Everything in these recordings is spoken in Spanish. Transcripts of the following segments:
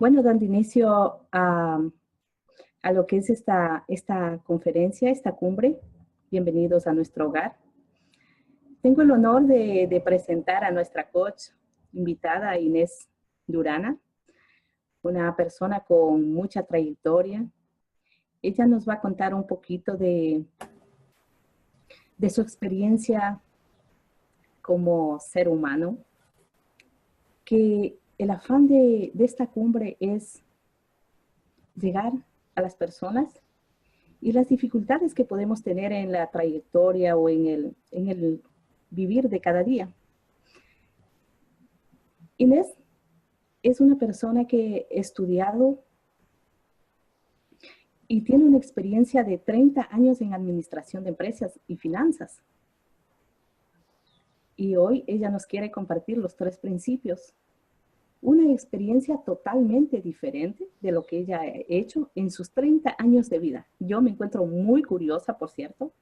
Bueno, dando inicio a lo que es esta conferencia, esta cumbre, bienvenidos a nuestro hogar. Tengo el honor de presentar a nuestra coach invitada, Inés Durana, una persona con mucha trayectoria. Ella nos va a contar un poquito de su experiencia como ser humano, que el afán de esta cumbre es llegar a las personas y las dificultades que podemos tener en la trayectoria o en el vivir de cada día. Inés es una persona que ha estudiado y tiene una experiencia de 30 años en administración de empresas y finanzas. Y hoy ella nos quiere compartir los 3 principios. Una experiencia totalmente diferente de lo que ella ha hecho en sus 30 años de vida. Yo me encuentro muy curiosa, por cierto,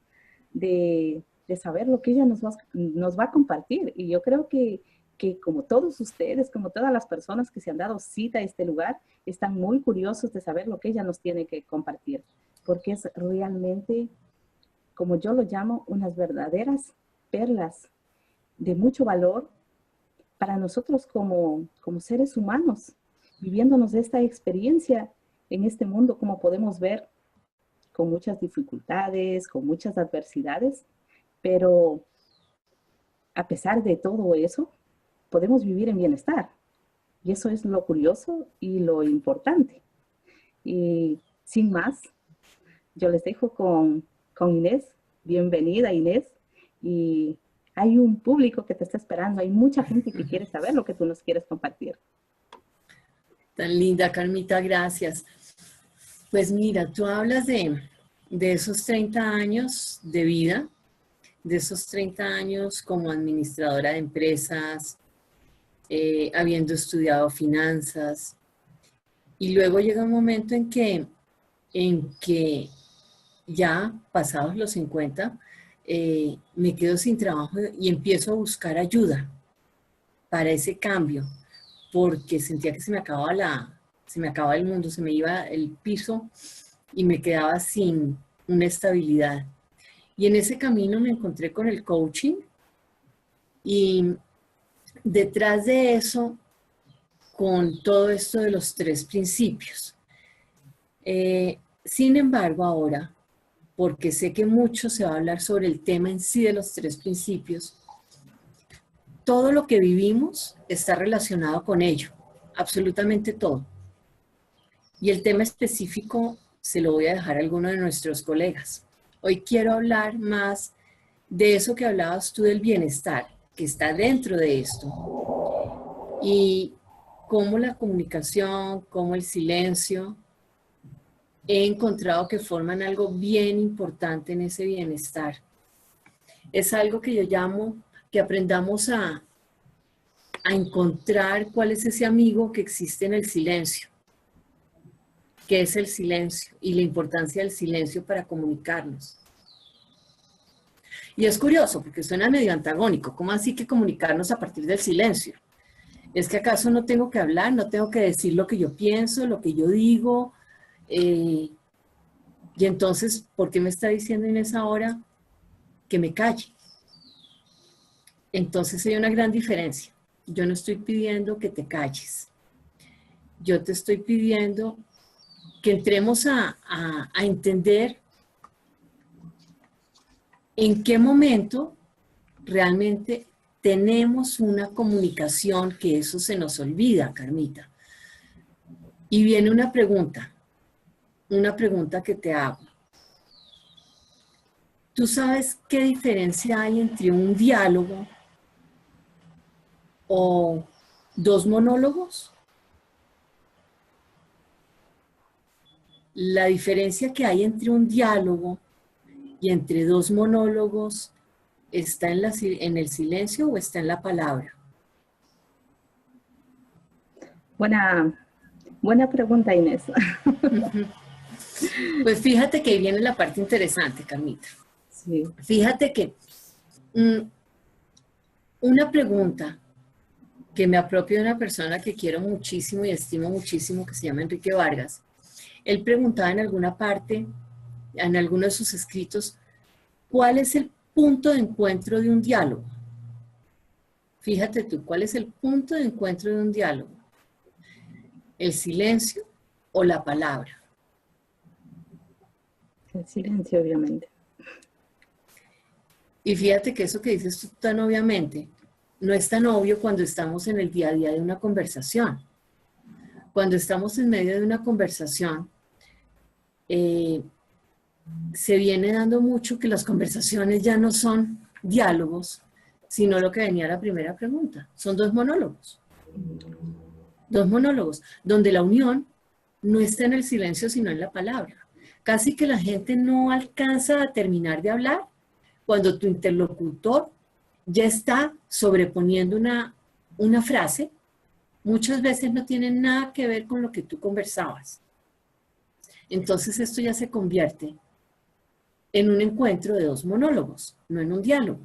de saber lo que ella nos va a compartir. Y yo creo que como todos ustedes, como todas las personas que se han dado cita a este lugar, están muy curiosos de saber lo que ella nos tiene que compartir. Porque es realmente, como yo lo llamo, unas verdaderas perlas de mucho valor para nosotros como seres humanos, viviéndonos esta experiencia en este mundo, como podemos ver, con muchas dificultades, con muchas adversidades, pero a pesar de todo eso, podemos vivir en bienestar. Y eso es lo curioso y lo importante. Y sin más, yo les dejo con Inés. Bienvenida, Inés. Y hay un público que te está esperando, hay mucha gente que quiere saber lo que tú nos quieres compartir. Tan linda, Carmita, gracias. Pues mira, tú hablas de esos 30 años de vida, de esos 30 años como administradora de empresas, habiendo estudiado finanzas, y luego llega un momento en que ya pasados los 50, me quedo sin trabajo y empiezo a buscar ayuda para ese cambio, porque sentía que se me acababa el mundo, se me iba el piso y me quedaba sin una estabilidad. Y en ese camino me encontré con el coaching y detrás de eso, con todo esto de los 3 principios. Sin embargo, ahora, porque sé que mucho se va a hablar sobre el tema en sí de los 3 principios, todo lo que vivimos está relacionado con ello, absolutamente todo. Y el tema específico se lo voy a dejar a alguno de nuestros colegas. Hoy quiero hablar más de eso que hablabas tú del bienestar, que está dentro de esto. Y cómo la comunicación, cómo el silencio, he encontrado que forman algo bien importante en ese bienestar. Es algo que yo llamo que aprendamos a encontrar cuál es ese amigo que existe en el silencio. ¿Qué es el silencio? Y la importancia del silencio para comunicarnos. Y es curioso, porque suena medio antagónico. ¿Cómo así que comunicarnos a partir del silencio? ¿Es que acaso no tengo que hablar, no tengo que decir lo que yo pienso, lo que yo digo? Y entonces, ¿por qué me está diciendo en esa hora que me calle? Entonces hay una gran diferencia. Yo no estoy pidiendo que te calles. Yo te estoy pidiendo que entremos a entender en qué momento realmente tenemos una comunicación, que eso se nos olvida, Carmita. Y viene una pregunta que te hago. ¿Tú sabes qué diferencia hay entre un diálogo o 2 monólogos? La diferencia que hay entre un diálogo y entre 2 monólogos está en el silencio o está en la palabra. Buena pregunta, Inés. Pues fíjate que ahí viene la parte interesante, Carmita. Sí. Fíjate que una pregunta que me apropio de una persona que quiero muchísimo y estimo muchísimo, que se llama Enrique Vargas. Él preguntaba en alguna parte, en alguno de sus escritos, ¿cuál es el punto de encuentro de un diálogo? Fíjate tú, ¿cuál es el punto de encuentro de un diálogo? ¿El silencio o la palabra? El silencio, obviamente. Y fíjate que eso que dices tú tan obviamente, no es tan obvio cuando estamos en el día a día de una conversación. Cuando estamos en medio de una conversación, se viene dando mucho que las conversaciones ya no son diálogos, sino lo que venía la primera pregunta. Son dos monólogos. Dos monólogos, donde la unión no está en el silencio, sino en la palabra. Casi que la gente no alcanza a terminar de hablar cuando tu interlocutor ya está sobreponiendo una frase. Muchas veces no tiene nada que ver con lo que tú conversabas. Entonces esto ya se convierte en un encuentro de dos monólogos, no en un diálogo.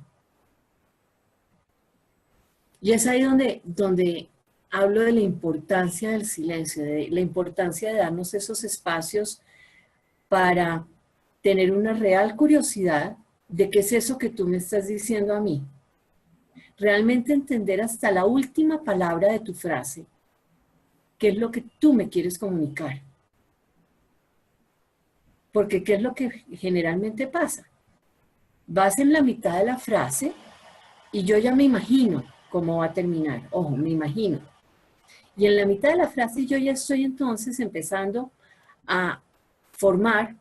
Y es ahí donde hablo de la importancia del silencio, de la importancia de darnos esos espacios para tener una real curiosidad de qué es eso que tú me estás diciendo a mí. Realmente entender hasta la última palabra de tu frase, qué es lo que tú me quieres comunicar. Porque ¿qué es lo que generalmente pasa? Vas en la mitad de la frase y yo ya me imagino cómo va a terminar. Ojo, me imagino. Y en la mitad de la frase yo ya estoy entonces empezando a formar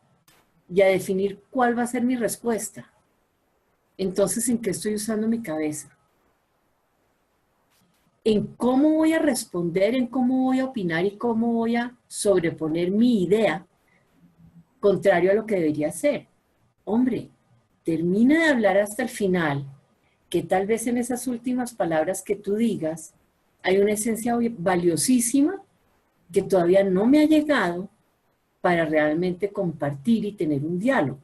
y a definir cuál va a ser mi respuesta. Entonces, ¿en qué estoy usando mi cabeza? En cómo voy a responder, en cómo voy a opinar y cómo voy a sobreponer mi idea contrario a lo que debería ser. Hombre, termina de hablar hasta el final, que tal vez en esas últimas palabras que tú digas hay una esencia valiosísima que todavía no me ha llegado para realmente compartir y tener un diálogo.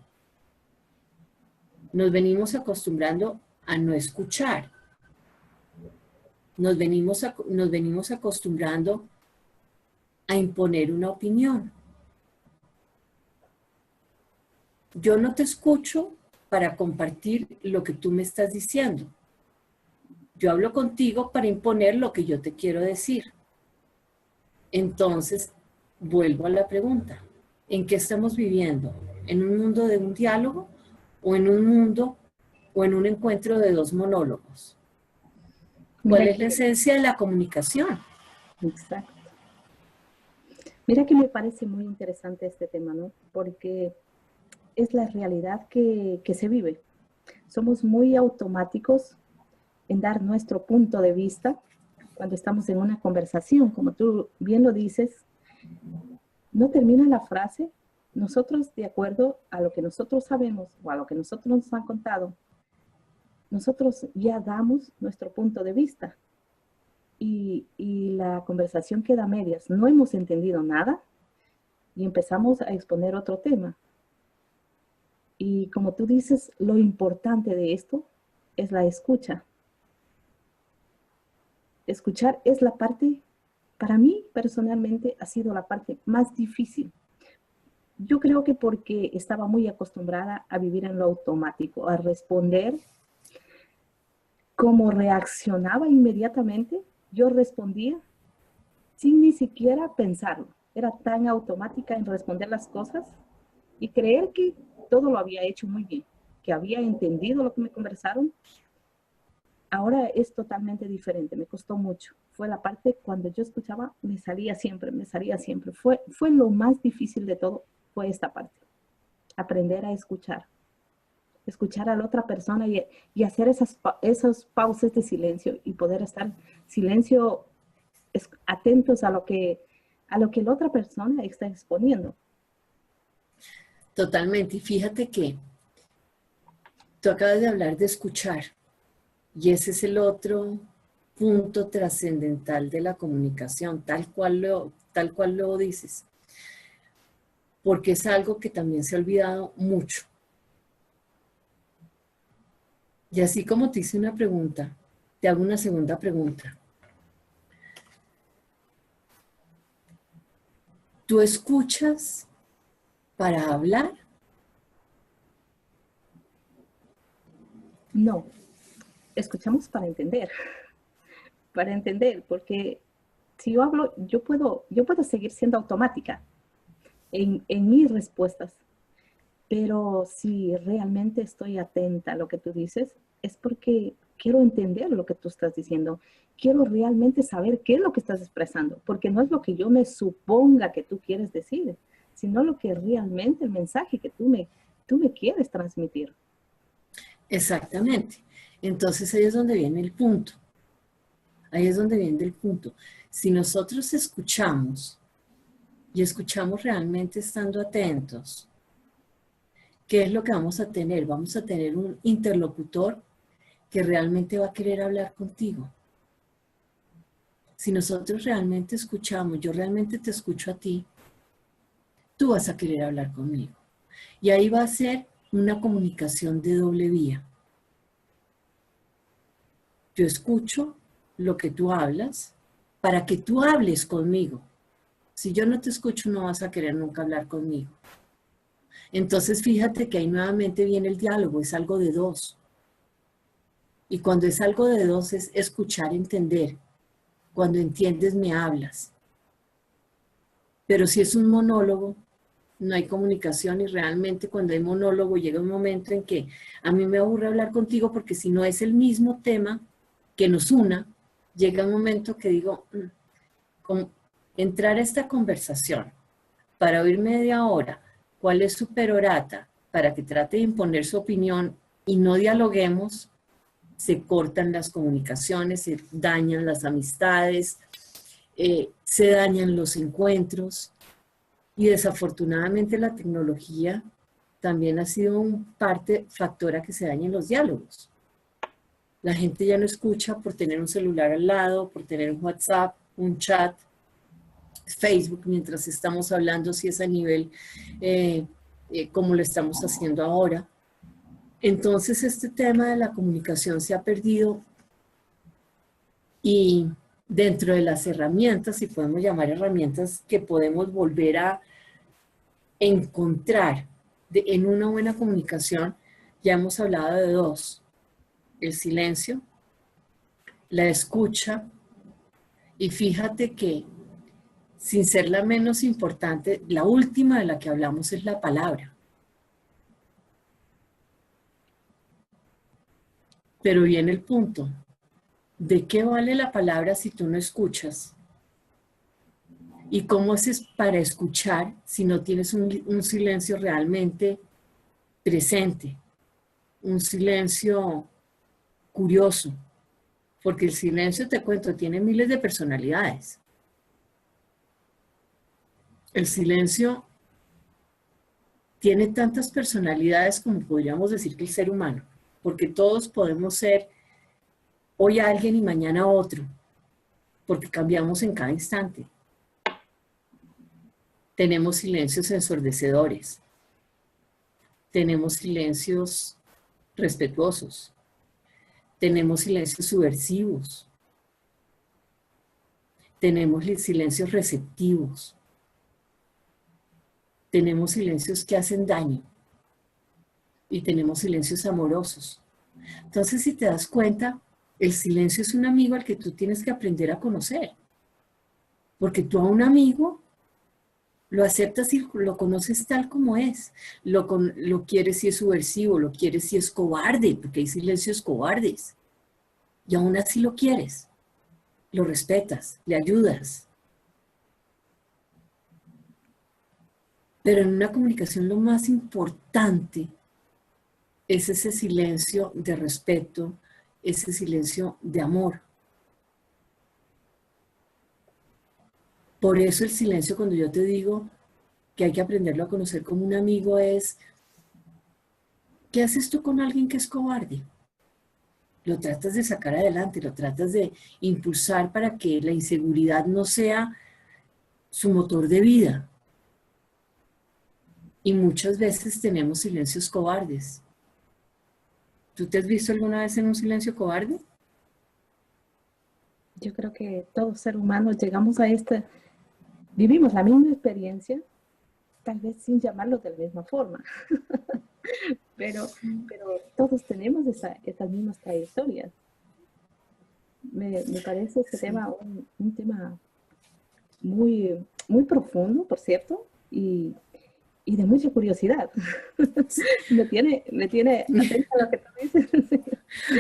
Nos venimos acostumbrando a no escuchar. Nos venimos acostumbrando a imponer una opinión. Yo no te escucho para compartir lo que tú me estás diciendo. Yo hablo contigo para imponer lo que yo te quiero decir. Entonces, vuelvo a la pregunta. ¿En qué estamos viviendo? ¿En un mundo de un diálogo o en un mundo o en un encuentro de dos monólogos? ¿Cuál Mira es la esencia de la comunicación? exacto. Mira que me parece muy interesante este tema, ¿no? Porque es la realidad que se vive. Somos muy automáticos en dar nuestro punto de vista cuando estamos en una conversación. Como tú bien lo dices, no termina la frase, nosotros de acuerdo a lo que nosotros sabemos o a lo que nosotros nos han contado, nosotros ya damos nuestro punto de vista y la conversación queda a medias. No hemos entendido nada y empezamos a exponer otro tema. Y como tú dices, lo importante de esto es la escucha. Escuchar es la parte, para mí personalmente, ha sido la parte más difícil. Yo creo que porque estaba muy acostumbrada a vivir en lo automático, a responder como reaccionaba inmediatamente, yo respondía sin ni siquiera pensarlo. Era tan automática en responder las cosas y creer que todo lo había hecho muy bien, que había entendido lo que me conversaron. Ahora es totalmente diferente, me costó mucho. Fue la parte cuando yo escuchaba, me salía siempre, me salía siempre. Fue lo más difícil de todo, fue esta parte. Aprender a escuchar a la otra persona y hacer esas pausas de silencio y poder estar silencio atentos a lo que la otra persona está exponiendo. Totalmente. Y fíjate que tú acabas de hablar de escuchar y ese es el otro punto trascendental de la comunicación, tal cual lo dices, porque es algo que también se ha olvidado mucho. Y así como te hice una pregunta, te hago una segunda pregunta. ¿Tú escuchas para hablar? No, escuchamos para entender, porque si yo hablo, yo puedo seguir siendo automática en mis respuestas, pero si realmente estoy atenta a lo que tú dices, es porque quiero entender lo que tú estás diciendo. Quiero realmente saber qué es lo que estás expresando, porque no es lo que yo me suponga que tú quieres decir, sino lo que realmente el mensaje que tú me quieres transmitir. Exactamente. Entonces ahí es donde viene el punto. Ahí es donde viene el punto. Si nosotros escuchamos y escuchamos realmente estando atentos, ¿qué es lo que vamos a tener? Vamos a tener un interlocutor que realmente va a querer hablar contigo. Si nosotros realmente escuchamos, yo realmente te escucho a ti, tú vas a querer hablar conmigo. Y ahí va a ser una comunicación de doble vía. Yo escucho lo que tú hablas para que tú hables conmigo. Si yo no te escucho, no vas a querer nunca hablar conmigo. Entonces, fíjate que ahí nuevamente viene el diálogo, es algo de dos. Y cuando es algo de dos es escuchar, entender. Cuando entiendes, me hablas. Pero si es un monólogo, no hay comunicación y realmente cuando hay monólogo llega un momento en que a mí me aburre hablar contigo porque si no es el mismo tema que nos una, llega un momento que digo, entrar a esta conversación para oír media hora cuál es su perorata, para que trate de imponer su opinión y no dialoguemos, se cortan las comunicaciones, se dañan las amistades, se dañan los encuentros y desafortunadamente la tecnología también ha sido un parte factora que se dañen los diálogos. La gente ya no escucha por tener un celular al lado, por tener un WhatsApp, un chat, Facebook mientras estamos hablando, si es a nivel como lo estamos haciendo ahora. Entonces este tema de la comunicación se ha perdido y dentro de las herramientas, si podemos llamar herramientas que podemos volver a encontrar en una buena comunicación, ya hemos hablado de dos: el silencio, la escucha, y fíjate que sin ser la menos importante, la última de la que hablamos es la palabra. Pero viene el punto, ¿de qué vale la palabra si tú no escuchas? ¿Y cómo haces para escuchar si no tienes un silencio realmente presente? Un silencio curioso, porque el silencio, te cuento, tiene miles de personalidades. El silencio tiene tantas personalidades como podríamos decir que el ser humano, porque todos podemos ser hoy alguien y mañana otro, porque cambiamos en cada instante. Tenemos silencios ensordecedores, tenemos silencios respetuosos, tenemos silencios subversivos, tenemos silencios receptivos, tenemos silencios que hacen daño y tenemos silencios amorosos. Entonces, si te das cuenta, el silencio es un amigo al que tú tienes que aprender a conocer, porque tú a un amigo lo aceptas y lo conoces tal como es. Lo quieres si es subversivo, lo quieres si es cobarde, porque hay silencios cobardes. Y aún así lo quieres, lo respetas, le ayudas. Pero en una comunicación lo más importante es ese silencio de respeto, ese silencio de amor. Por eso el silencio, cuando yo te digo que hay que aprenderlo a conocer como un amigo, es, ¿qué haces tú con alguien que es cobarde? Lo tratas de sacar adelante, lo tratas de impulsar para que la inseguridad no sea su motor de vida. Y muchas veces tenemos silencios cobardes. ¿Tú te has visto alguna vez en un silencio cobarde? Yo creo que todo ser humano llegamos a vivimos la misma experiencia, tal vez sin llamarlo de la misma forma, pero, pero todos tenemos esas mismas trayectorias. Me parece este tema un tema muy, muy profundo, por cierto, y de mucha curiosidad. Me tiene atenta a lo que tú dices.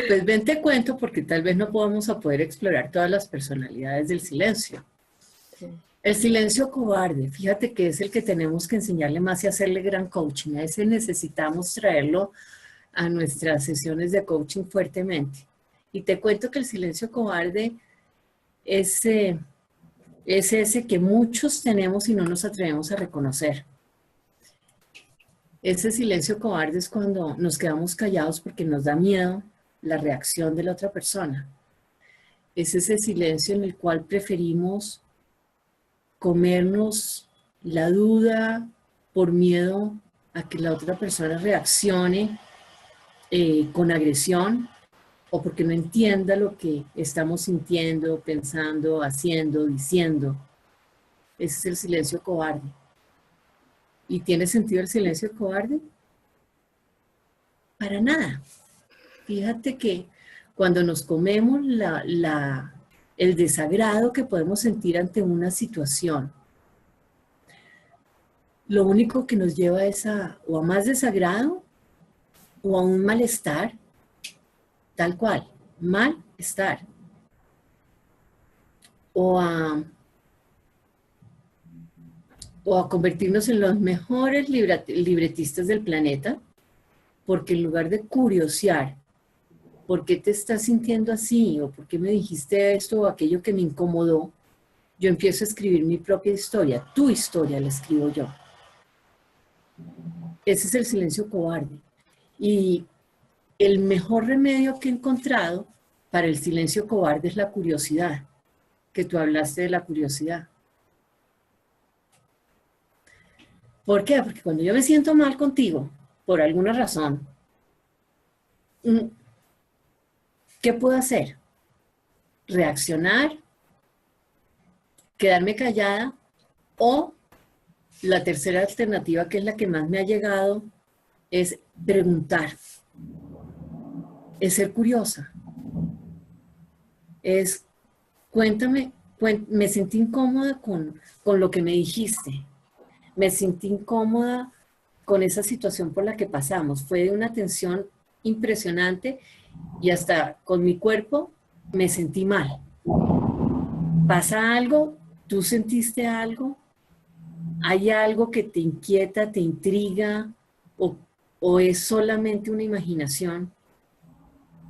Pues ven, te cuento, porque tal vez no podamos a poder explorar todas las personalidades del silencio. Sí. El silencio cobarde, fíjate que es el que tenemos que enseñarle más y hacerle gran coaching. A ese necesitamos traerlo a nuestras sesiones de coaching fuertemente. Y te cuento que el silencio cobarde es ese que muchos tenemos y no nos atrevemos a reconocer. Ese silencio cobarde es cuando nos quedamos callados porque nos da miedo la reacción de la otra persona. Es ese silencio en el cual preferimos comernos la duda por miedo a que la otra persona reaccione con agresión o porque no entienda lo que estamos sintiendo, pensando, haciendo, diciendo. Ese es el silencio cobarde. ¿Y tiene sentido el silencio cobarde? Para nada. Fíjate que cuando nos comemos el desagrado que podemos sentir ante una situación, lo único que nos lleva es o a más desagrado o a un malestar, tal cual, malestar, o a convertirnos en los mejores libretistas del planeta, porque en lugar de curiosear, ¿por qué te estás sintiendo así? ¿O por qué me dijiste esto o aquello que me incomodó? Yo empiezo a escribir mi propia historia, tu historia la escribo yo. Ese es el silencio cobarde. Y el mejor remedio que he encontrado para el silencio cobarde es la curiosidad, que tú hablaste de la curiosidad. ¿Por qué? Porque cuando yo me siento mal contigo, por alguna razón, ¿qué puedo hacer? Reaccionar, quedarme callada, o la tercera alternativa, que es la que más me ha llegado, es preguntar, es ser curiosa, es cuéntame, me sentí incómoda con lo que me dijiste, me sentí incómoda con esa situación por la que pasamos, fue de una tensión impresionante y hasta con mi cuerpo me sentí mal. ¿Pasa algo? ¿Tú sentiste algo? ¿Hay algo que te inquieta, te intriga o es solamente una imaginación?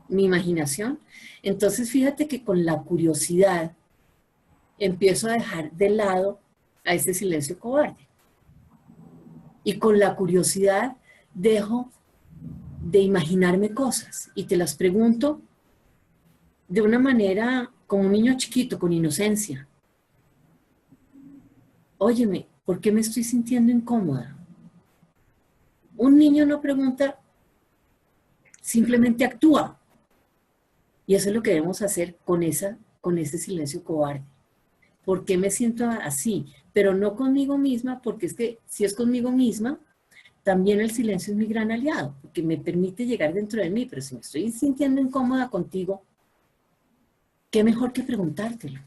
¿Mi imaginación? Entonces fíjate que con la curiosidad empiezo a dejar de lado a ese silencio cobarde. Y con la curiosidad dejo de imaginarme cosas y te las pregunto de una manera como un niño chiquito, con inocencia. Óyeme, ¿por qué me estoy sintiendo incómoda? Un niño no pregunta, simplemente actúa. Y eso es lo que debemos hacer con ese silencio cobarde. ¿Por qué me siento así? Pero no conmigo misma, porque es que si es conmigo misma, también el silencio es mi gran aliado, porque me permite llegar dentro de mí, pero si me estoy sintiendo incómoda contigo, ¿qué mejor que preguntártelo?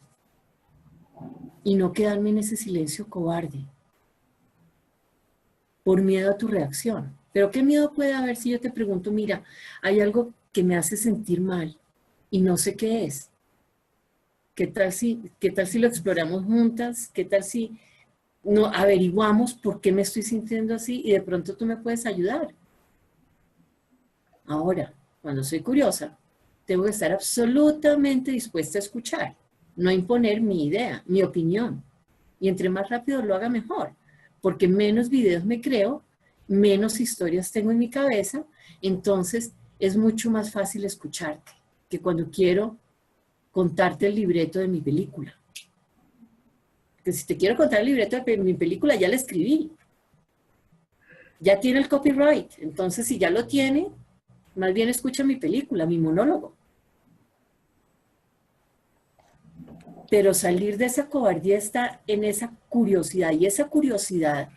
Y no quedarme en ese silencio cobarde, por miedo a tu reacción. Pero ¿qué miedo puede haber si yo te pregunto, mira, hay algo que me hace sentir mal y no sé qué es? ¿Qué tal si lo exploramos juntas? ¿Qué tal si no averiguamos por qué me estoy sintiendo así y de pronto tú me puedes ayudar? Ahora, cuando soy curiosa, tengo que estar absolutamente dispuesta a escuchar, no imponer mi idea, mi opinión. Y entre más rápido lo haga, mejor, porque menos videos me creo, menos historias tengo en mi cabeza, entonces es mucho más fácil escucharte que cuando quiero contarte el libreto de mi película. Que si te quiero contar el libreto de mi película, ya la escribí. Ya tiene el copyright. Entonces, si ya lo tiene, más bien escucha mi película, mi monólogo. pero salir de esa cobardía está en esa curiosidad, y esa curiosidad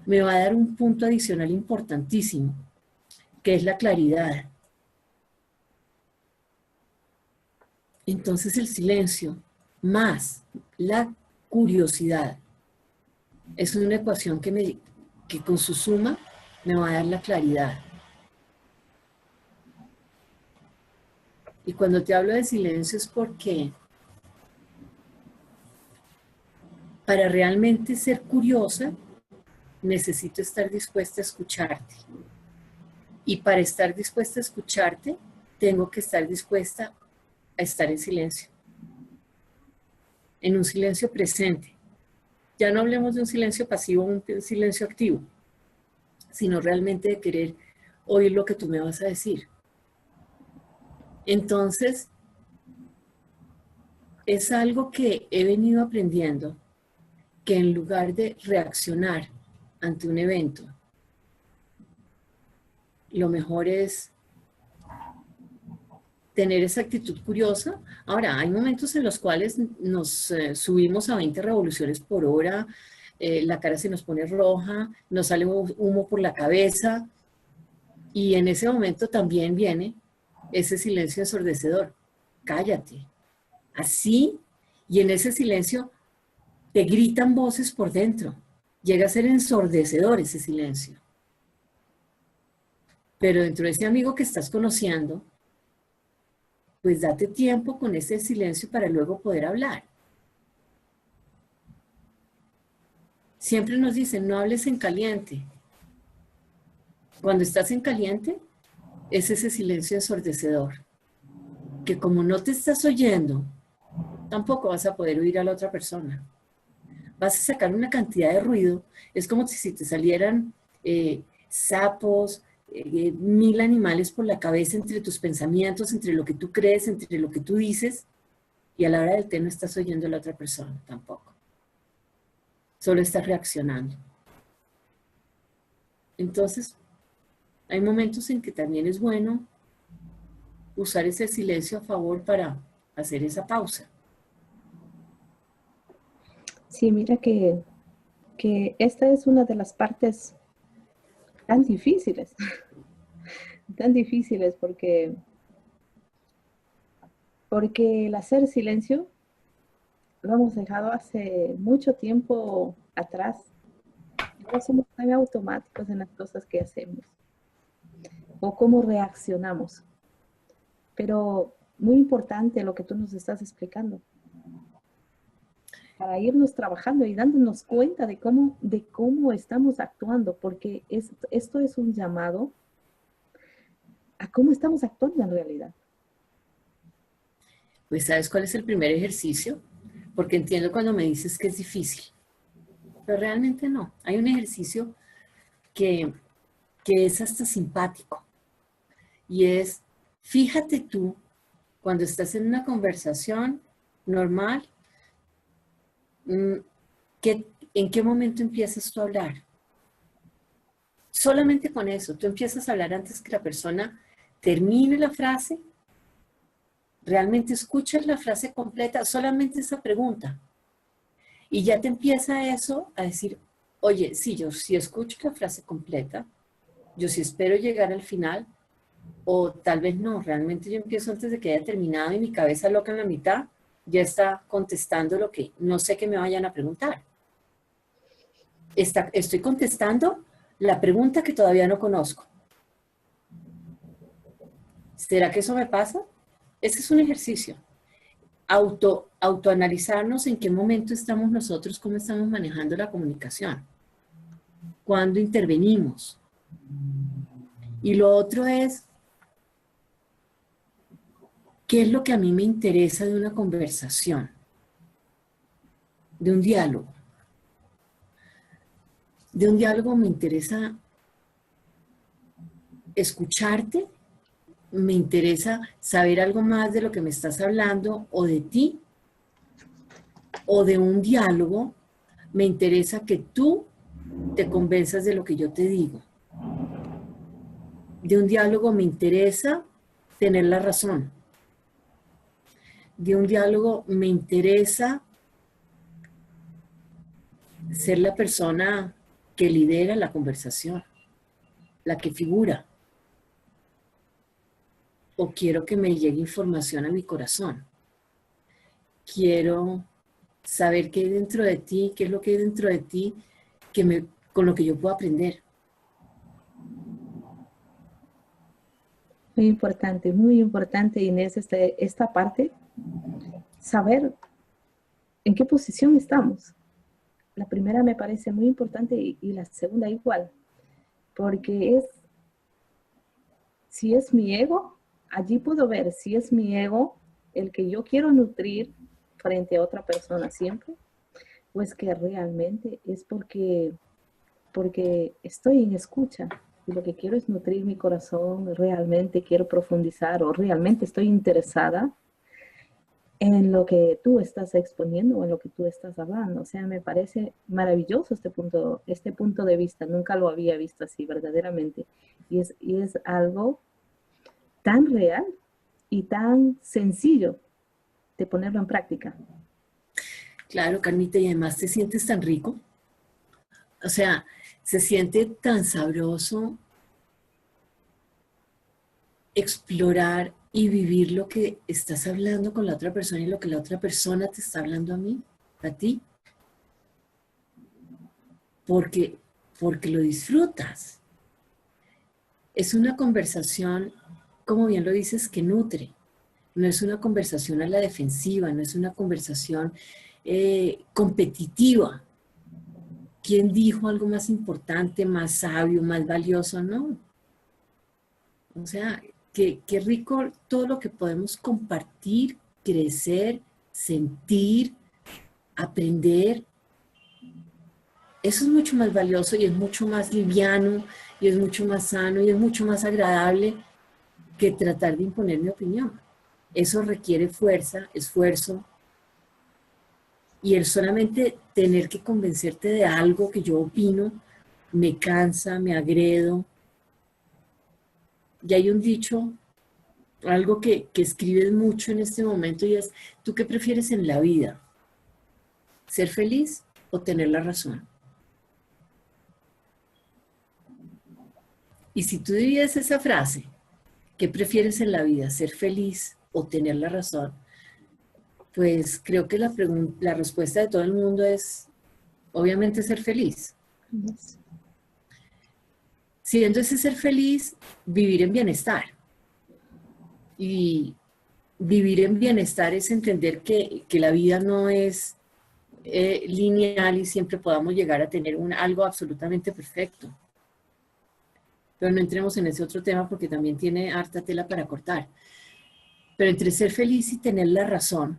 me va a dar un punto adicional importantísimo, que es la claridad. Entonces el silencio más la curiosidad es una ecuación que con su suma me va a dar la claridad. Y cuando te hablo de silencio es porque para realmente ser curiosa necesito estar dispuesta a escucharte. Y para estar dispuesta a escucharte, tengo que estar dispuesta a estar en silencio. En un silencio presente. Ya no hablemos de un silencio pasivo o un silencio activo, sino realmente de querer oír lo que tú me vas a decir. Entonces, es algo que he venido aprendiendo, que en lugar de reaccionar ante un evento, lo mejor es tener esa actitud curiosa. Ahora, hay momentos en los cuales nos subimos a 20 revoluciones por hora, la cara se nos pone roja, nos sale humo por la cabeza, y en ese momento también viene ese silencio ensordecedor. Cállate. Así, y en ese silencio te gritan voces por dentro. Llega a ser ensordecedor ese silencio. Pero dentro de ese amigo que estás conociendo, pues date tiempo con ese silencio para luego poder hablar. Siempre nos dicen, no hables en caliente. Cuando estás en caliente, es ese silencio ensordecedor, que como no te estás oyendo, tampoco vas a poder oír a la otra persona. Vas a sacar una cantidad de ruido, es como si te salieran sapos, 1000 animales por la cabeza entre tus pensamientos, entre lo que tú crees, entre lo que tú dices, y a la hora del té no estás oyendo a la otra persona tampoco. Solo estás reaccionando. Entonces, hay momentos en que también es bueno usar ese silencio a favor para hacer esa pausa. Sí, mira que esta es una de las partes tan difíciles porque el hacer silencio lo hemos dejado hace mucho tiempo atrás. Ahora somos tan automáticos en las cosas que hacemos o cómo reaccionamos. Pero muy importante lo que tú nos estás explicando, para irnos trabajando y dándonos cuenta de cómo estamos actuando, porque esto es un llamado a cómo estamos actuando en realidad. Pues, ¿sabes cuál es el primer ejercicio? Porque entiendo cuando me dices que es difícil, pero realmente no. Hay un ejercicio que es hasta simpático, y es, fíjate tú, cuando estás en una conversación normal, ¿en qué momento empiezas tú a hablar? Solamente con eso, tú empiezas a hablar antes que la persona termine la frase. Realmente escuchas la frase completa, solamente esa pregunta. Y ya te empieza eso a decir, oye, sí, yo sí escucho la frase completa, yo sí espero llegar al final, o tal vez no, realmente yo empiezo antes de que haya terminado y mi cabeza loca en la mitad ya está contestando lo que no sé que me vayan a preguntar. Estoy contestando la pregunta que todavía no conozco. ¿Será que eso me pasa? Ese es un ejercicio. Autoanalizarnos en qué momento estamos nosotros, cómo estamos manejando la comunicación, cuándo intervenimos. Y lo otro es, ¿qué es lo que a mí me interesa de una conversación, de un diálogo? De un diálogo me interesa escucharte, me interesa saber algo más de lo que me estás hablando o de ti, o de un diálogo me interesa que tú te convenzas de lo que yo te digo. De un diálogo me interesa tener la razón. de un diálogo, me interesa ser la persona que lidera la conversación, la que figura. O quiero que me llegue información a mi corazón. Quiero saber qué hay dentro de ti, qué es lo que hay dentro de ti con lo que yo puedo aprender. Muy importante, Inés, esta parte, saber en qué posición estamos. La primera me parece muy importante y la segunda igual, porque si es mi ego, allí puedo ver si es mi ego el que yo quiero nutrir frente a otra persona siempre, o es que realmente es porque estoy en escucha y lo que quiero es nutrir mi corazón, realmente quiero profundizar o realmente estoy interesada en lo que tú estás exponiendo o en lo que tú estás hablando. O sea, me parece maravilloso este punto de vista. Nunca lo había visto así verdaderamente. Y es algo tan real y tan sencillo de ponerlo en práctica. Claro, Carmita, y además te sientes tan rico. O sea, se siente tan sabroso explorar y vivir lo que estás hablando con la otra persona y lo que la otra persona te está hablando a ti. Porque lo disfrutas. Es una conversación, como bien lo dices, que nutre. No es una conversación a la defensiva, no es una conversación competitiva. ¿Quién dijo algo más importante, más sabio, más valioso? No. O sea, qué rico todo lo que podemos compartir, crecer, sentir, aprender. Eso es mucho más valioso y es mucho más liviano y es mucho más sano y es mucho más agradable que tratar de imponer mi opinión. Eso requiere fuerza, esfuerzo, y el solamente tener que convencerte de algo que yo opino me cansa, me agredo. Y hay un dicho, algo que escribes mucho en este momento, y es: ¿tú qué prefieres en la vida? ¿Ser feliz o tener la razón? Y si tú divides esa frase, ¿qué prefieres en la vida? ¿Ser feliz o tener la razón? Pues creo que la respuesta de todo el mundo es, obviamente, ser feliz. Siendo ese ser feliz, vivir en bienestar. Y vivir en bienestar es entender que la vida no es lineal y siempre podamos llegar a tener algo absolutamente perfecto. Pero no entremos en ese otro tema porque también tiene harta tela para cortar. Pero entre ser feliz y tener la razón,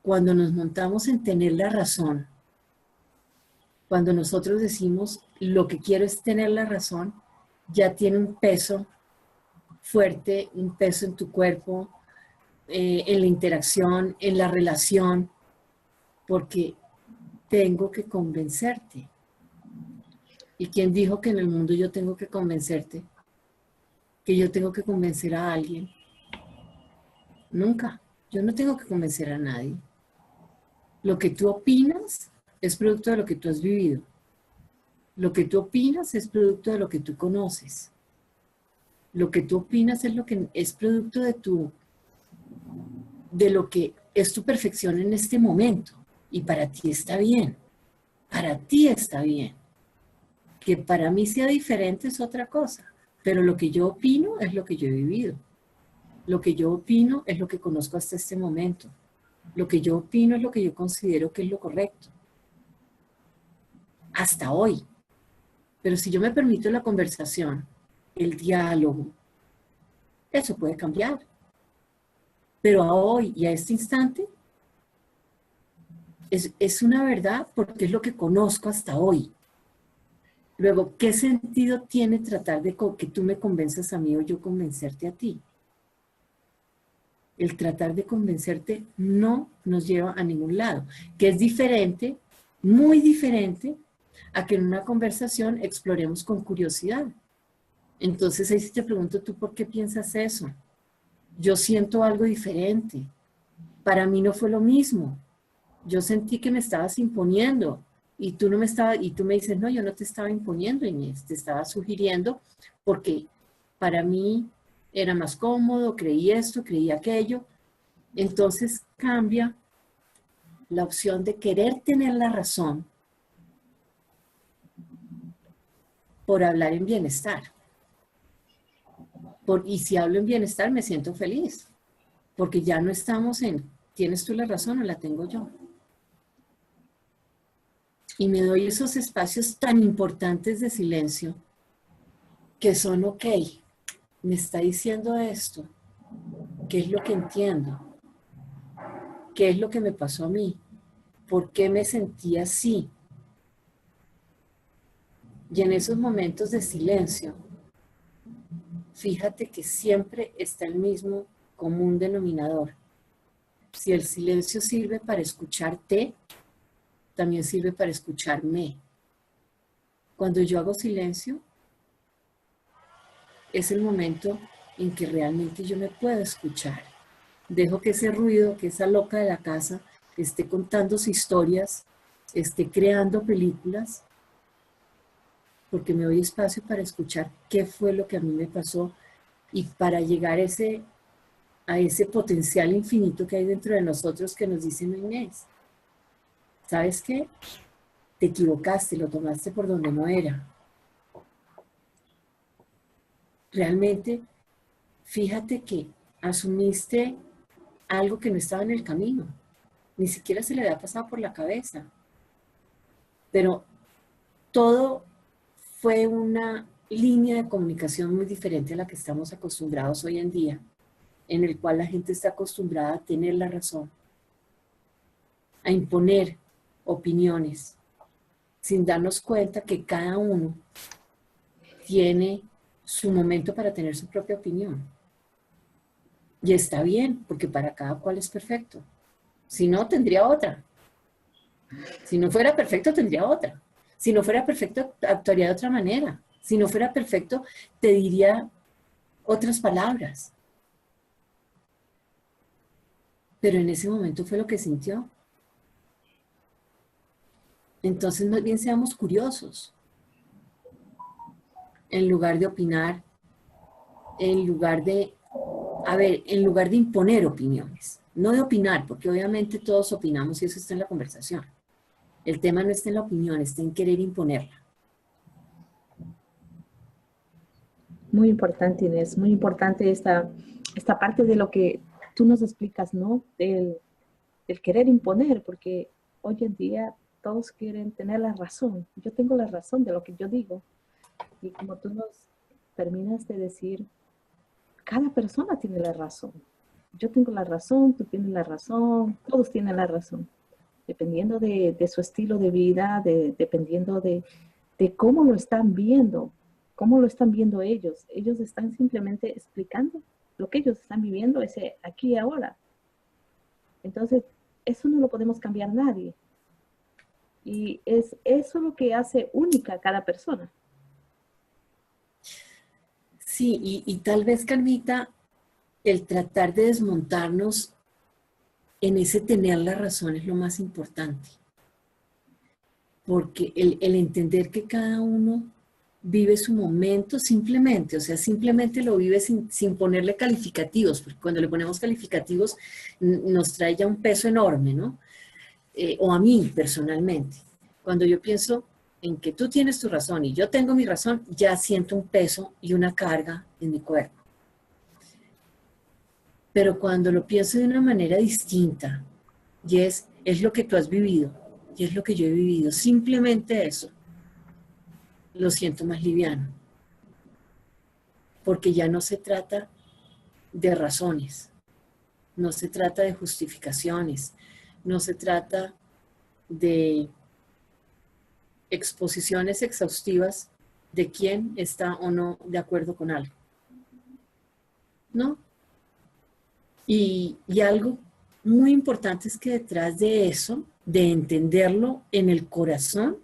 cuando nos montamos en tener la razón, cuando nosotros decimos lo que quiero es tener la razón, ya tiene un peso fuerte, un peso en tu cuerpo, en la interacción, en la relación, porque tengo que convencerte. ¿Y quién dijo que en el mundo yo tengo que convencerte? ¿Que yo tengo que convencer a alguien? Nunca. Yo no tengo que convencer a nadie. Lo que tú opinas es producto de lo que tú has vivido. Lo que tú opinas es producto de lo que tú conoces. Lo que tú opinas es lo que es producto de lo que es tu perfección en este momento. Y para ti está bien. Para ti está bien. Que para mí sea diferente es otra cosa. Pero lo que yo opino es lo que yo he vivido. Lo que yo opino es lo que conozco hasta este momento. Lo que yo opino es lo que yo considero que es lo correcto. Hasta hoy. Pero si yo me permito la conversación, el diálogo, eso puede cambiar. Pero a hoy y a este instante es una verdad porque es lo que conozco hasta hoy. Luego, ¿qué sentido tiene tratar de que tú me convenzas a mí o yo convencerte a ti? El tratar de convencerte no nos lleva a ningún lado, que es diferente, muy diferente, a que en una conversación exploremos con curiosidad. Entonces ahí sí te pregunto, ¿tú por qué piensas eso? Yo siento algo diferente. para mí no fue lo mismo. Yo sentí que me estabas imponiendo y tú no me estabas, y tú me dices, no, yo no te estaba imponiendo, Inés, te estaba sugiriendo porque para mí era más cómodo, creí esto, creí aquello. Entonces cambia la opción de querer tener la razón por hablar en bienestar. Y si hablo en bienestar me siento feliz, porque ya no estamos en, ¿tienes tú la razón o la tengo yo? Y me doy esos espacios tan importantes de silencio que son, ok, me está diciendo esto, ¿qué es lo que entiendo? ¿Qué es lo que me pasó a mí? ¿Por qué me sentí así? Y en esos momentos de silencio, fíjate que siempre está el mismo común denominador. Si el silencio sirve para escucharte, también sirve para escucharme. Cuando yo hago silencio, es el momento en que realmente yo me puedo escuchar. Dejo que ese ruido, que esa loca de la casa esté contándose historias, esté creando películas, porque me doy espacio para escuchar qué fue lo que a mí me pasó y para llegar a ese potencial infinito que hay dentro de nosotros que nos dice, no, Inés, ¿sabes qué? Te equivocaste, lo tomaste por donde no era. Realmente, fíjate que asumiste algo que no estaba en el camino. Ni siquiera se le había pasado por la cabeza. Pero todo fue una línea de comunicación muy diferente a la que estamos acostumbrados hoy en día, en el cual la gente está acostumbrada a tener la razón, a imponer opiniones, sin darnos cuenta que cada uno tiene su momento para tener su propia opinión. Y está bien, porque para cada cual es perfecto. Si no, tendría otra. Si no fuera perfecto, tendría otra. Si no fuera perfecto, actuaría de otra manera. Si no fuera perfecto, te diría otras palabras. Pero en ese momento fue lo que sintió. Entonces, más bien seamos curiosos. En lugar de opinar, en lugar de, en lugar de imponer opiniones. No de opinar, porque obviamente todos opinamos y eso está en la conversación. El tema no está en la opinión, está en querer imponerla. Muy importante, Inés, muy importante esta parte de lo que tú nos explicas, ¿no? Del querer imponer, porque hoy en día todos quieren tener la razón. Yo tengo la razón de lo que yo digo. Y como tú nos terminas de decir, cada persona tiene la razón. Yo tengo la razón, tú tienes la razón, todos tienen la razón. Dependiendo de su estilo de vida, dependiendo de cómo lo están viendo, cómo lo están viendo ellos. Ellos están simplemente explicando lo que ellos están viviendo ese aquí y ahora. Entonces, eso no lo podemos cambiar nadie. Y es eso lo que hace única a cada persona. Sí, y tal vez, Carmita, el tratar de desmontarnos en ese tener la razón es lo más importante. Porque el entender que cada uno vive su momento simplemente, o sea, simplemente lo vive sin ponerle calificativos, porque cuando le ponemos calificativos nos trae ya un peso enorme, ¿no? O a mí personalmente. Cuando yo pienso en que tú tienes tu razón y yo tengo mi razón, ya siento un peso y una carga en mi cuerpo. Pero cuando lo pienso de una manera distinta, y es lo que tú has vivido, y es lo que yo he vivido, simplemente eso, lo siento más liviano. Porque ya no se trata de razones, no se trata de justificaciones, no se trata de exposiciones exhaustivas de quién está o no de acuerdo con algo. ¿No? Y algo muy importante es que detrás de eso, de entenderlo en el corazón,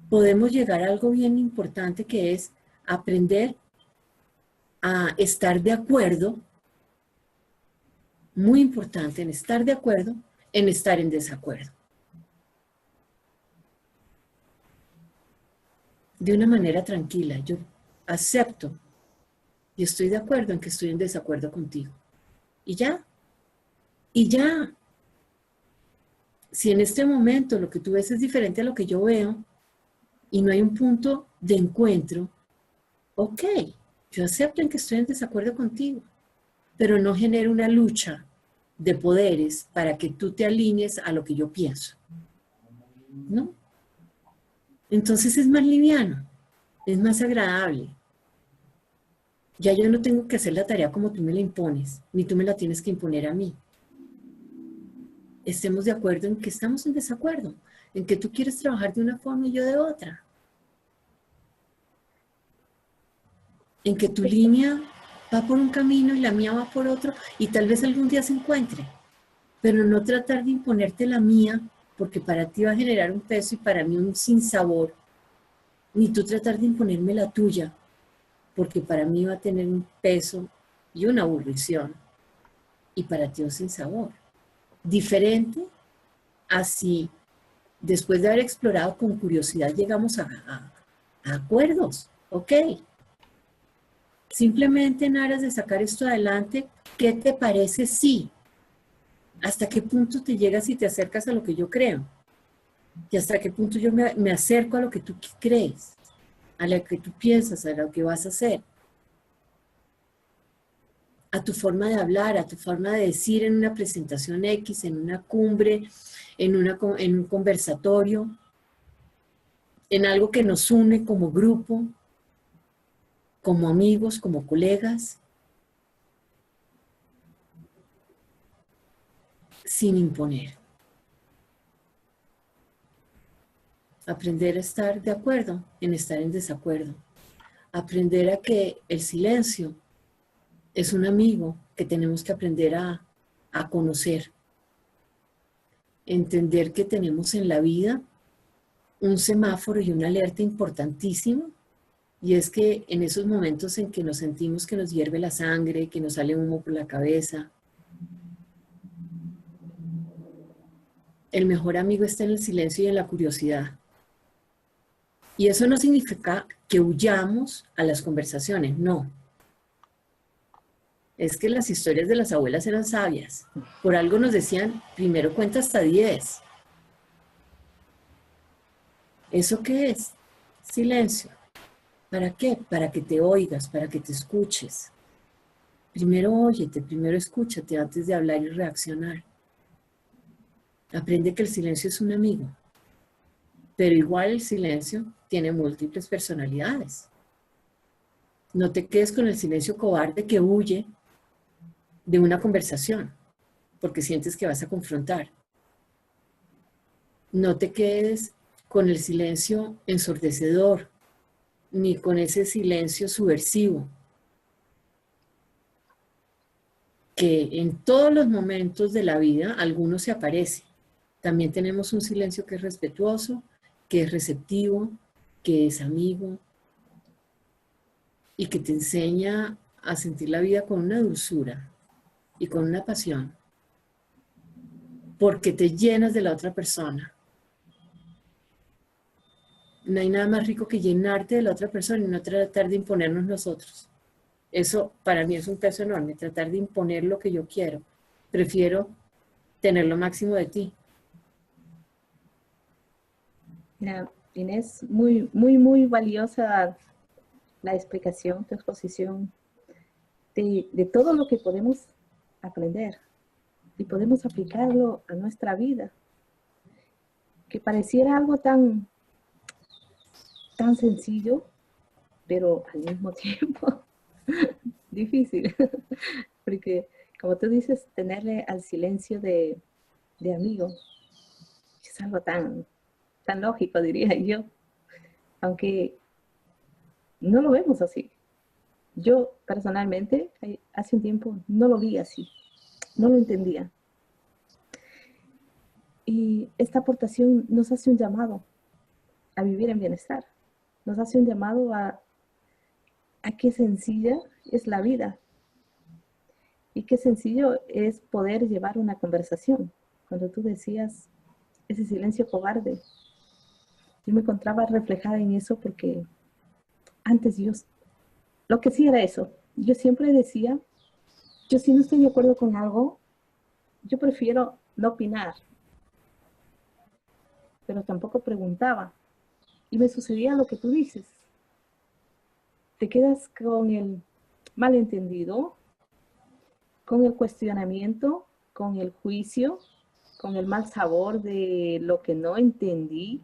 podemos llegar a algo bien importante que es aprender a estar de acuerdo muy importante en estar de acuerdo, en estar en desacuerdo. De una manera tranquila, yo acepto y estoy de acuerdo en que estoy en desacuerdo contigo. Y ya, y ya. Si en este momento lo que tú ves es diferente a lo que yo veo y no hay un punto de encuentro, ok, yo acepto en que estoy en desacuerdo contigo, pero no genero una lucha de poderes para que tú te alinees a lo que yo pienso, ¿no? Entonces es más liviano, es más agradable. Ya yo no tengo que hacer la tarea como tú me la impones, ni tú me la tienes que imponer a mí. Estemos de acuerdo en que estamos en desacuerdo, en que tú quieres trabajar de una forma y yo de otra. En que tu línea va por un camino y la mía va por otro y tal vez algún día se encuentre. Pero no tratar de imponerte la mía porque para ti va a generar un peso y para mí un sinsabor. Ni tú tratar de imponerme la tuya porque para mí va a tener un peso y una aburrición y para ti un sinsabor. Diferente así, después de haber explorado con curiosidad, llegamos a acuerdos, ok. Simplemente en aras de sacar esto adelante, ¿qué te parece si? ¿Hasta qué punto te llegas y te acercas a lo que yo creo? ¿Y hasta qué punto yo me acerco a lo que tú crees? A lo que tú piensas, a lo que vas a hacer? A tu forma de hablar, a tu forma de decir en una presentación X, en una cumbre, en un conversatorio, en algo que nos une como grupo, como amigos, como colegas, sin imponer. Aprender a estar de acuerdo en estar en desacuerdo. Aprender a que el silencio es un amigo que tenemos que aprender a conocer. Entender que tenemos en la vida un semáforo y una alerta importantísimo. Y es que en esos momentos en que nos sentimos que nos hierve la sangre, que nos sale humo por la cabeza, el mejor amigo está en el silencio y en la curiosidad. Y eso no significa que huyamos a las conversaciones, no. Es que las historias de las abuelas eran sabias. Por algo nos decían, primero cuenta hasta 10. ¿Eso qué es? Silencio. ¿Para qué? Para que te oigas, para que te escuches. Primero óyete, primero escúchate antes de hablar y reaccionar. Aprende que el silencio es un amigo. Pero igual el silencio tiene múltiples personalidades. No te quedes con el silencio cobarde que huye de una conversación, porque sientes que vas a confrontar. No te quedes con el silencio ensordecedor, ni con ese silencio subversivo, que en todos los momentos de la vida alguno se aparece. También tenemos un silencio que es respetuoso, que es receptivo, que es amigo y que te enseña a sentir la vida con una dulzura y con una pasión, porque te llenas de la otra persona. No hay nada más rico que llenarte de la otra persona y no tratar de imponernos nosotros. Eso para mí es un peso enorme, tratar de imponer lo que yo quiero. Prefiero tener lo máximo de ti. Mira, Inés, muy, muy, muy valiosa la explicación, tu exposición de todo lo que podemos aprender y podemos aplicarlo a nuestra vida. Que pareciera algo tan sencillo, pero al mismo tiempo difícil, porque como tú dices, tenerle al silencio de amigo es algo tan lógico, diría yo, aunque no lo vemos así. Yo personalmente hace un tiempo no lo vi así, no lo entendía. Y esta aportación nos hace un llamado a vivir en bienestar, nos hace un llamado a qué sencilla es la vida Y qué sencillo es poder llevar una conversación. Cuando tú decías ese silencio cobarde, yo me encontraba reflejada en eso porque antes yo, lo que sí era eso, yo siempre decía, yo si no estoy de acuerdo con algo, yo prefiero no opinar, pero tampoco preguntaba. Y me sucedía lo que tú dices. Te quedas con el malentendido, con el cuestionamiento, con el juicio, con el mal sabor de lo que no entendí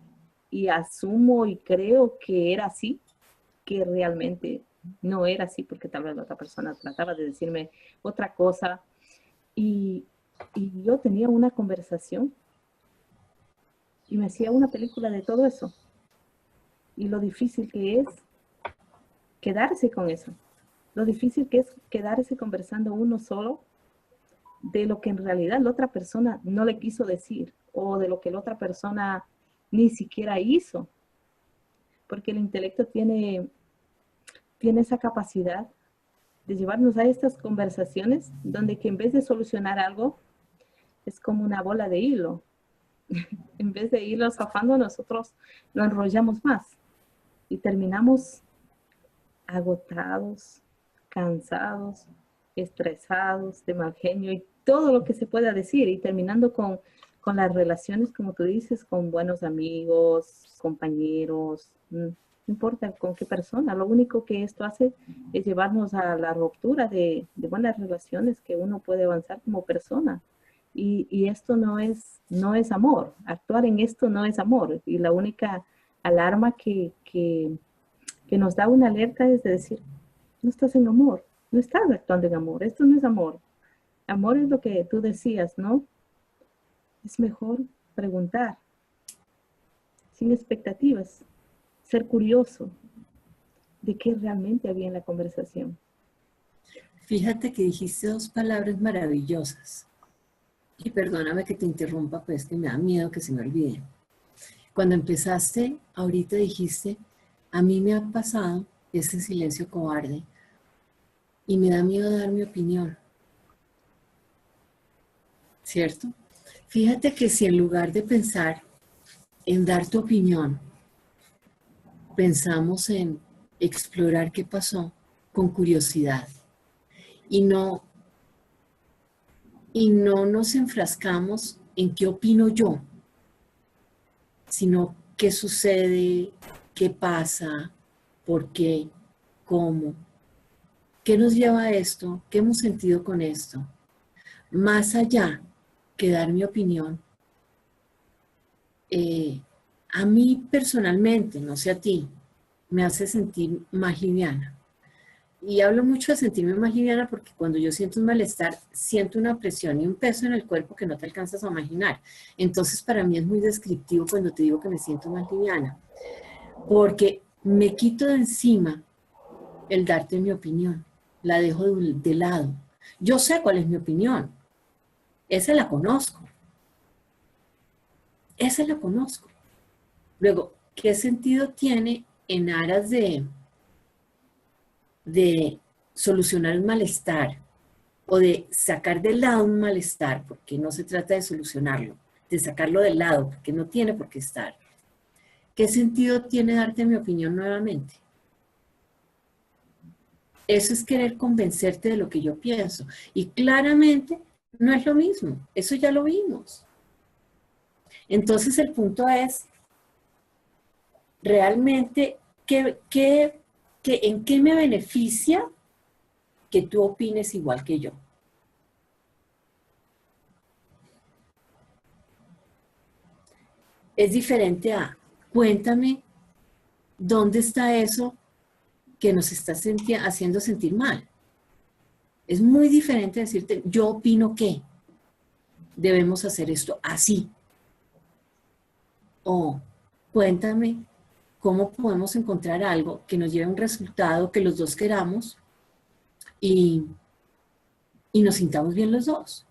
y asumo y creo que era así, que realmente no era así porque tal vez la otra persona trataba de decirme otra cosa y, y yo tenía una conversación y me hacía una película de todo eso y lo difícil que es quedarse con eso, lo difícil que es quedarse conversando uno solo de lo que en realidad la otra persona no le quiso decir o de lo que la otra persona ni siquiera hizo, porque el intelecto tiene esa capacidad de llevarnos a estas conversaciones donde que en vez de solucionar algo es como una bola de hilo. En vez de irlo zafando, nosotros lo enrollamos más y terminamos agotados, cansados, estresados, de mal genio y todo lo que se pueda decir y terminando con las relaciones, como tú dices, con buenos amigos, compañeros, no importa con qué persona, lo único que esto hace es llevarnos a la ruptura de buenas relaciones que uno puede avanzar como persona. Y esto no es amor, actuar en esto no es amor. Y la única alarma que nos da una alerta es de decir, no estás en amor, no estás actuando en amor, esto no es amor. Amor es lo que tú decías, ¿no? Es mejor preguntar, sin expectativas, ser curioso de qué realmente había en la conversación. Fíjate que dijiste dos palabras maravillosas. Y perdóname que te interrumpa, pues que me da miedo que se me olvide. Cuando empezaste, ahorita dijiste, a mí me ha pasado ese silencio cobarde y me da miedo dar mi opinión, ¿cierto? Fíjate que si en lugar de pensar en dar tu opinión, pensamos en explorar qué pasó con curiosidad y no nos enfrascamos en qué opino yo, sino qué sucede, qué pasa, por qué, cómo, qué nos lleva a esto, qué hemos sentido con esto. Más allá que dar mi opinión, a mí personalmente, no sé a ti, me hace sentir más liviana. Y hablo mucho de sentirme más liviana porque cuando yo siento un malestar, siento una presión y un peso en el cuerpo que no te alcanzas a imaginar. Entonces, para mí es muy descriptivo cuando te digo que me siento más liviana, porque me quito de encima el darte mi opinión, la dejo de lado. Yo sé cuál es mi opinión, esa la conozco, esa la conozco. Luego, ¿qué sentido tiene en aras de solucionar un malestar o de sacar de lado un malestar, porque no se trata de solucionarlo, de sacarlo de lado, porque no tiene por qué estar? ¿Qué sentido tiene darte mi opinión nuevamente? Eso es querer convencerte de lo que yo pienso. Y claramente no es lo mismo, eso ya lo vimos. Entonces el punto es, realmente, ¿en qué me beneficia que tú opines igual que yo? Es diferente a, cuéntame, ¿dónde está eso que nos está haciendo sentir mal? Es muy diferente decirte, yo opino que debemos hacer esto así. O cuéntame cómo podemos encontrar algo que nos lleve a un resultado que los dos queramos y, y nos sintamos bien los dos.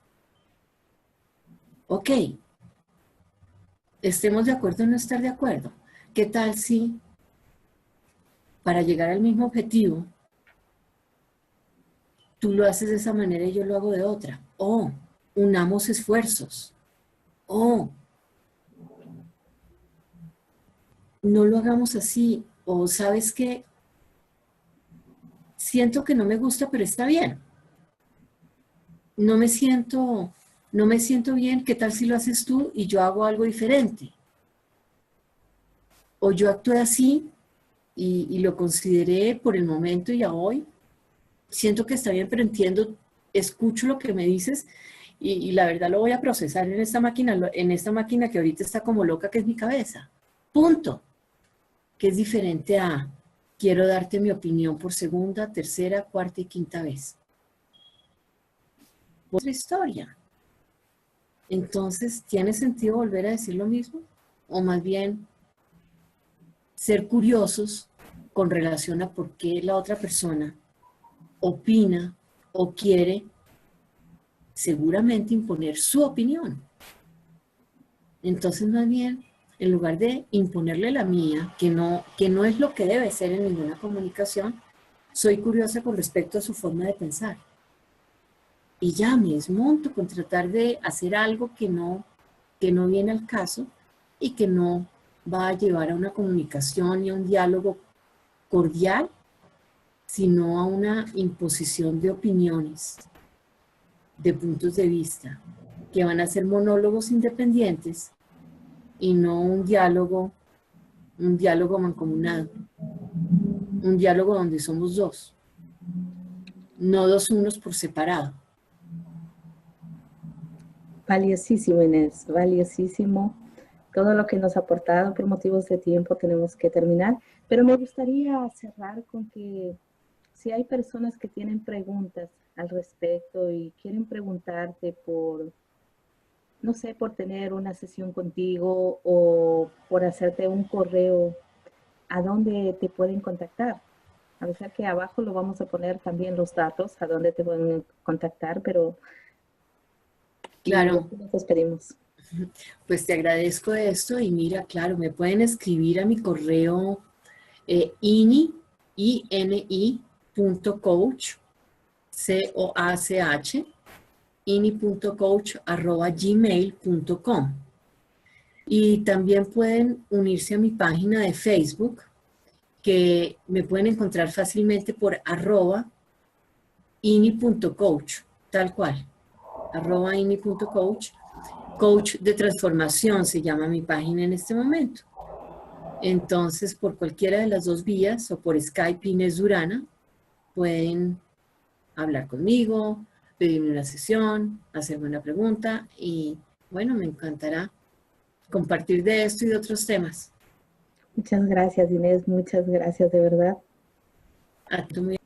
Ok, estemos de acuerdo en no estar de acuerdo. ¿Qué tal si para llegar al mismo objetivo tú lo haces de esa manera y yo lo hago de otra. O unamos esfuerzos. O no lo hagamos así. O sabes que siento que no me gusta, pero está bien. No me siento bien. ¿Qué tal si lo haces tú y yo hago algo diferente? O yo actué así y lo consideré por el momento y a hoy. Siento que está bien, pero entiendo, escucho lo que me dices y la verdad lo voy a procesar en esta máquina que ahorita está como loca, que es mi cabeza. Punto. Que es diferente a quiero darte mi opinión por segunda, tercera, cuarta y quinta vez. Otra historia. Entonces, ¿tiene sentido volver a decir lo mismo? O más bien ser curiosos con relación a por qué la otra persona opina o quiere seguramente imponer su opinión. Entonces, más bien, en lugar de imponerle la mía, que no es lo que debe ser en ninguna comunicación, soy curiosa con respecto a su forma de pensar. Y ya me desmonto con tratar de hacer algo que no viene al caso y que no va a llevar a una comunicación y a un diálogo cordial, sino a una imposición de opiniones, de puntos de vista, que van a ser monólogos independientes y no un diálogo mancomunado, un diálogo donde somos dos, no dos unos por separado. Valiosísimo, Inés, valiosísimo. Todo lo que nos ha aportado. Por motivos de tiempo tenemos que terminar, pero me gustaría cerrar con que si hay personas que tienen preguntas al respecto y quieren preguntarte por, no sé, por tener una sesión contigo o por hacerte un correo, ¿a dónde te pueden contactar? A pesar que abajo lo vamos a poner también los datos, a dónde te pueden contactar, pero Claro. nos despedimos. Pues te agradezco esto y mira, claro, me pueden escribir a mi correo ini.coach, C-O-A-C-H, ini.coach@gmail.com. Y también pueden unirse a mi página de Facebook, que me pueden encontrar fácilmente por @ini.coach, tal cual, @ini.coach. Coach de transformación se llama mi página en este momento. Entonces, por cualquiera de las dos vías o por Skype Inés Durana, pueden hablar conmigo, pedirme una sesión, hacerme una pregunta y bueno, me encantará compartir de esto y de otros temas. Muchas gracias, Inés. Muchas gracias, de verdad. A ti muy